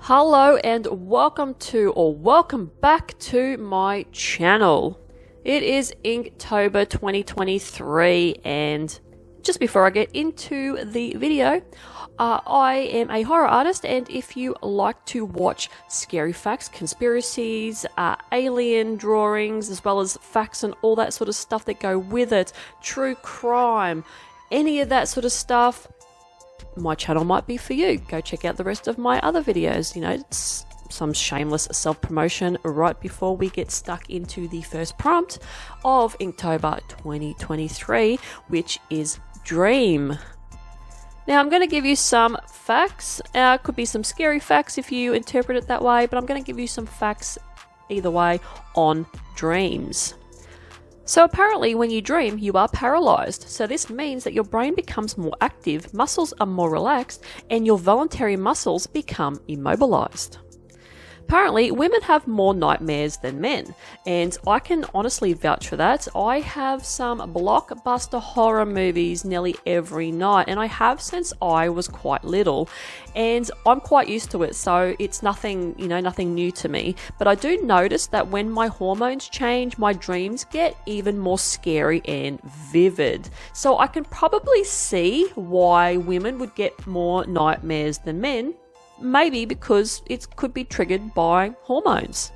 Hello and welcome back to my channel. It is Inktober 2023, and just before I get into the video, I am a horror artist, and if you like to watch scary facts, conspiracies, alien drawings, as well as facts and all that sort of stuff that go with it, true crime, any of that sort of stuff, my channel might be for you. Go check out the rest of my other videos. You know, it's some shameless self-promotion right before we get stuck into the first prompt of Inktober 2023, which is dream. Now I'm going to give you some facts. Could be some scary facts if you interpret it that way, but I'm going to give you some facts either way on dreams. So apparently when you dream, you are paralyzed. So this means that your brain becomes more active, muscles are more relaxed, and your voluntary muscles become immobilized. Apparently, women have more nightmares than men, and I can honestly vouch for that. I have some blockbuster horror movies nearly every night, and I have since I was quite little, and I'm quite used to it, so it's nothing new to me. But I do notice that when my hormones change, my dreams get even more scary and vivid. So I can probably see why women would get more nightmares than men. Maybe because it could be triggered by hormones.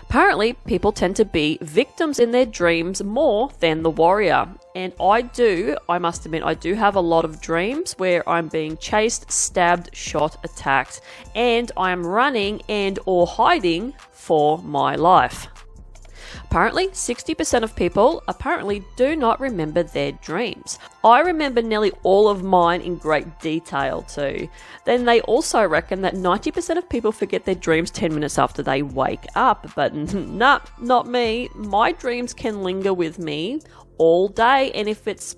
Apparently, people tend to be victims in their dreams more than the warrior. And I must admit, I do have a lot of dreams where I'm being chased, stabbed, shot, attacked, and I'm running and or hiding for my life. Apparently, 60% of people do not remember their dreams. I remember nearly all of mine in great detail too. Then they also reckon that 90% of people forget their dreams 10 minutes after they wake up. But nah, not me. My dreams can linger with me all day, and if it's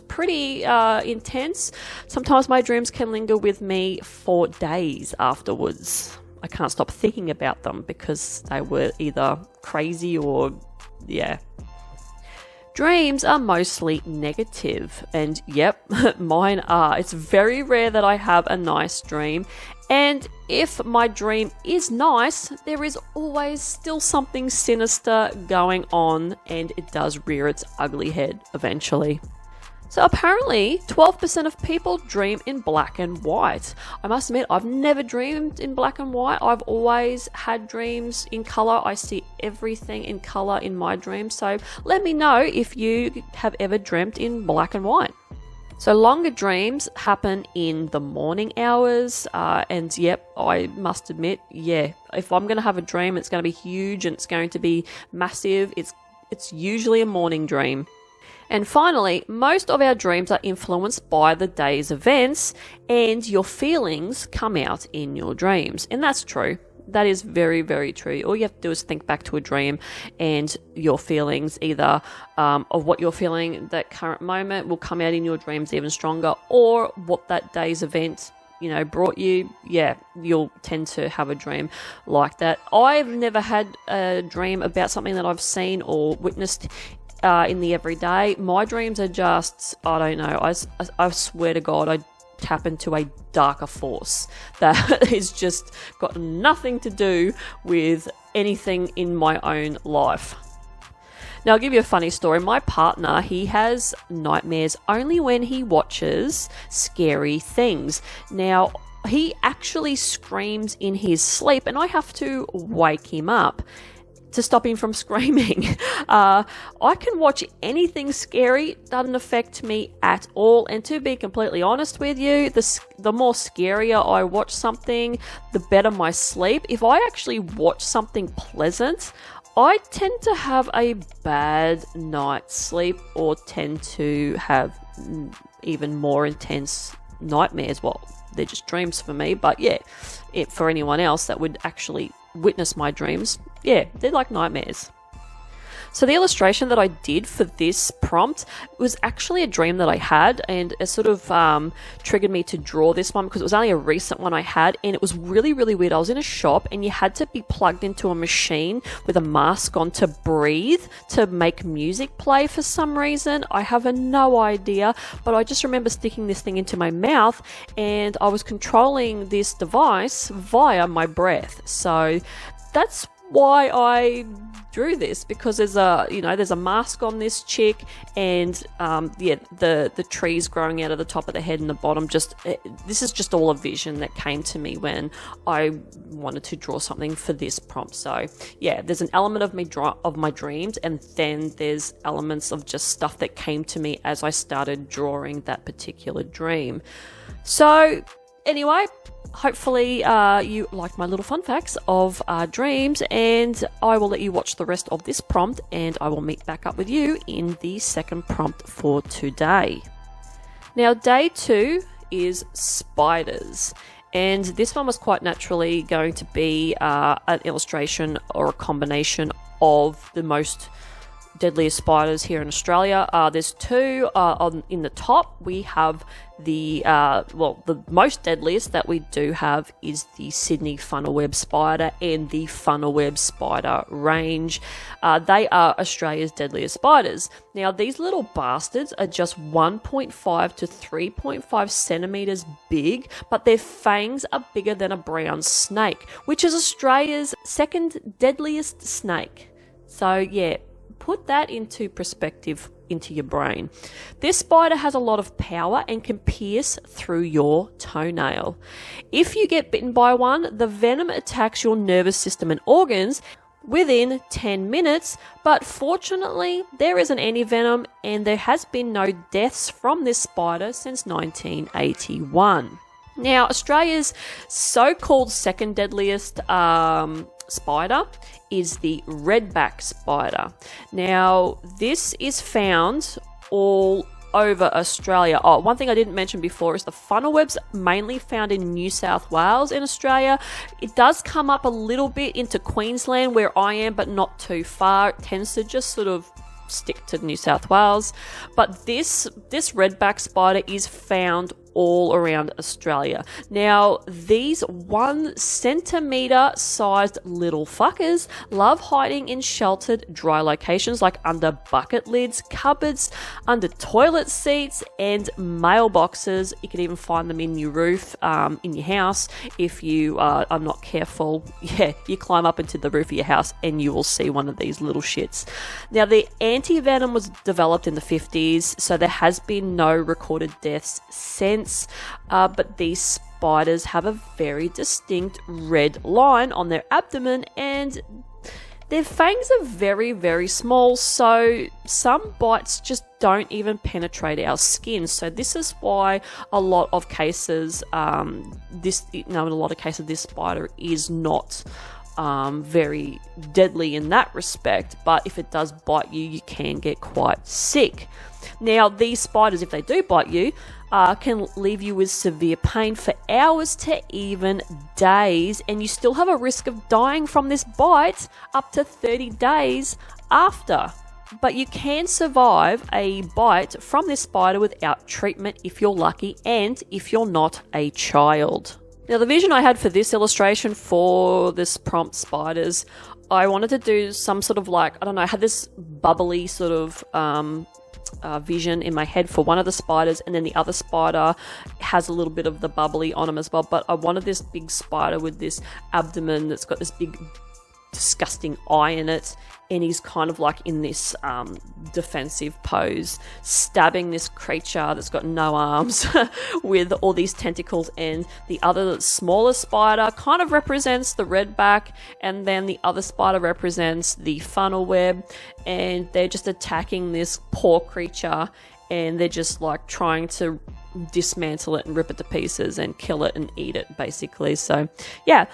pretty intense, sometimes my dreams can linger with me for days afterwards. I can't stop thinking about them because they were either crazy or, yeah. Dreams are mostly negative, and yep, mine are. It's very rare that I have a nice dream, and if my dream is nice, there is always still something sinister going on, and it does rear its ugly head eventually. So apparently, 12% of people dream in black and white. I must admit, I've never dreamed in black and white. I've always had dreams in colour. I see everything in colour in my dreams. So let me know if you have ever dreamt in black and white. So longer dreams happen in the morning hours. And yep, I must admit, yeah, if I'm going to have a dream, it's going to be huge and it's going to be massive. It's usually a morning dream. And finally, most of our dreams are influenced by the day's events, and your feelings come out in your dreams. And that's true. That is very, very true. All you have to do is think back to a dream, and your feelings, either of what you're feeling that current moment, will come out in your dreams even stronger, or what that day's event brought you. Yeah, you'll tend to have a dream like that. I've never had a dream about something that I've seen or witnessed in the everyday. My dreams are just, I don't know, I swear to God, I tap into a darker force that is just got nothing to do with anything in my own life. Now, I'll give you a funny story. My partner, he has nightmares only when he watches scary things. Now, he actually screams in his sleep, and I have to wake him up to stop him from screaming. I can watch anything scary, it doesn't affect me at all. And to be completely honest with you, the more scarier I watch something, the better my sleep. If I actually watch something pleasant, I tend to have a bad night's sleep, or tend to have even more intense nightmares. Well, they're just dreams for me, but yeah, for anyone else that would actually witness my dreams, yeah, they're like nightmares. So the illustration that I did for this prompt was actually a dream that I had, and it sort of triggered me to draw this one because it was only a recent one I had, and it was really, really weird. I was in a shop and you had to be plugged into a machine with a mask on to breathe, to make music play for some reason. I have no idea, but I just remember sticking this thing into my mouth and I was controlling this device via my breath. So that's why I drew this, because there's a mask on this chick, and the trees growing out of the top of the head and the bottom. This is just all a vision that came to me when I wanted to draw something for this prompt. So yeah, there's an element of my dreams, and then there's elements of just stuff that came to me as I started drawing that particular dream. So anyway, hopefully you like my little fun facts of dreams, and I will let you watch the rest of this prompt, and I will meet back up with you in the second prompt for today. Now, day 2 is spiders, and this one was quite naturally going to be an illustration or a combination of the most deadliest spiders here in Australia. There's 2 in the top. We have the most deadliest that we do have is the Sydney funnel web spider and the funnel web spider range. They are Australia's deadliest spiders. Now, these little bastards are just 1.5 to 3.5 centimeters big, but their fangs are bigger than a brown snake, which is Australia's second deadliest snake. So yeah, put that into perspective into your brain. This spider has a lot of power and can pierce through your toenail. If you get bitten by one, the venom attacks your nervous system and organs within 10 minutes, but fortunately there is an anti-venom and there has been no deaths from this spider since 1981. Now, Australia's so-called second deadliest spider is the redback spider. Now, this is found all over Australia. Oh, one thing I didn't mention before is the funnel web's mainly found in New South Wales in Australia. It does come up a little bit into Queensland where I am, but not too far. It tends to just sort of stick to New South Wales. But this redback spider is found all around Australia. Now, these 1 centimeter sized little fuckers love hiding in sheltered, dry locations like under bucket lids, cupboards, under toilet seats, and mailboxes. You can even find them in your roof, in your house. If you are not careful, you climb up into the roof of your house and you will see one of these little shits. Now, the anti-venom was developed in the 50s, so there has been no recorded deaths since. But these spiders have a very distinct red line on their abdomen, and their fangs are very, very small, so some bites just don't even penetrate our skin. So this is why a lot of cases, in a lot of cases, this spider is not very deadly in that respect, but if it does bite you, you can get quite sick. Now, these spiders, if they do bite you, can leave you with severe pain for hours to even days, and you still have a risk of dying from this bite up to 30 days after. But you can survive a bite from this spider without treatment if you're lucky and if you're not a child. Now, the vision I had for this illustration for this prompt spiders, I wanted to do some sort of I had this bubbly sort of vision in my head for one of the spiders, and then the other spider has a little bit of the bubbly on him as well, but I wanted this big spider with this abdomen that's got this big disgusting eye in it, and he's kind of like in this defensive pose, stabbing this creature that's got no arms with all these tentacles, and the other smaller spider kind of represents the redback, and then the other spider represents the funnel web, and they're just attacking this poor creature, and they're just like trying to dismantle it and rip it to pieces and kill it and eat it, basically. So yeah.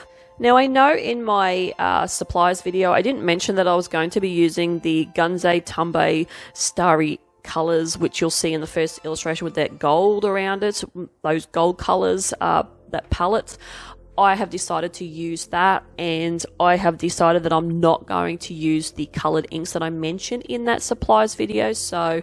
Now, I know in my supplies video, I didn't mention that I was going to be using the Gunze Tumbe Starry colours, which you'll see in the first illustration with that gold around it, those gold colours, that palette. I have decided to use that, and I have decided that I'm not going to use the colored inks that I mentioned in that supplies video. So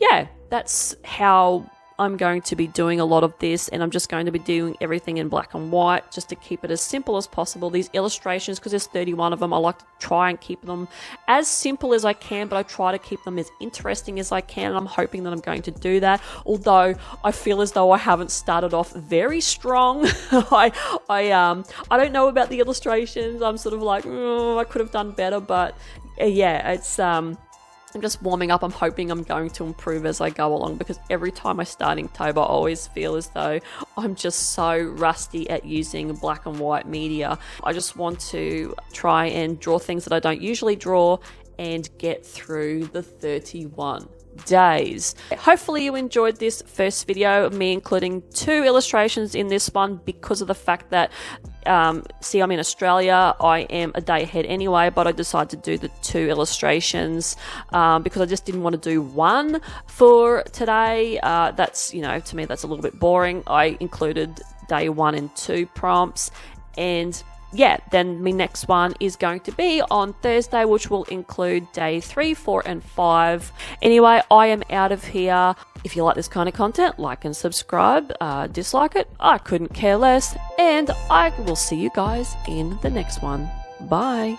yeah, that's how I'm going to be doing a lot of this, and I'm just going to be doing everything in black and white just to keep it as simple as possible. These illustrations, because there's 31 of them, I like to try and keep them as simple as I can, but I try to keep them as interesting as I can, and I'm hoping that I'm going to do that. Although I feel as though I haven't started off very strong. I don't know about the illustrations. I'm sort of like, I could have done better, but yeah, it's I'm just warming up. I'm hoping I'm going to improve as I go along, because every time I start Inktober, I always feel as though I'm just so rusty at using black and white media. I just want to try and draw things that I don't usually draw and get through the 31 days. Hopefully you enjoyed this first video of me including 2 illustrations in this one, because of the fact that see, I'm in Australia. I am a day ahead anyway, but I decided to do the 2 illustrations because I just didn't want to do one for today. That's, you know, to me that's a little bit boring. I included day 1 and 2 prompts, and yeah, then my next one is going to be on Thursday, which will include day 3, 4, and 5. Anyway, I am out of here. If you like this kind of content, like and subscribe. Dislike it, I couldn't care less. And I will see you guys in the next one. Bye.